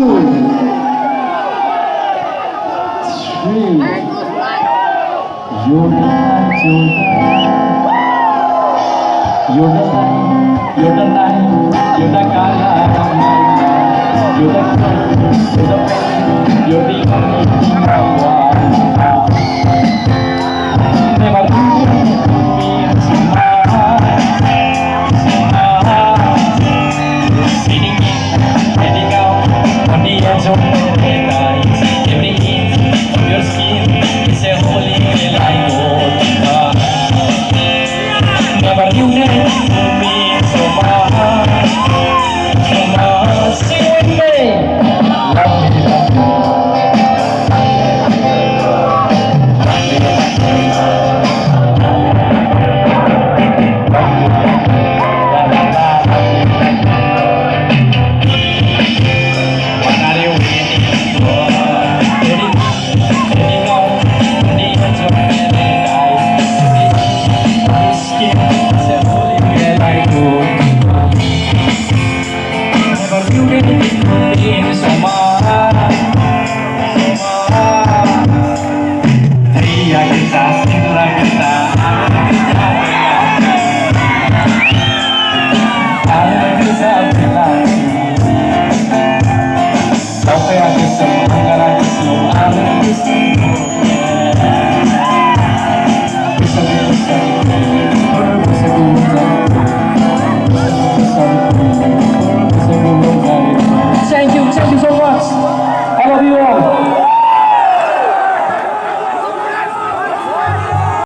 three. You're the light, you're the light, you're the light, you're the color of my life. You're the sun, you're the pain, you're the only thing I want. Never leave me as you are. Leading in, heading out on the edge of paradise. Every inch of your skin is a holy grail I go to. Never knew that would be so much, so much. Sing with me. Love me, love me. What are you waiting for? Heading out on the edge of paradise. This skin is a holy grail I go to. Never knew that it would be so much, so much. Teriak kita, sing kita.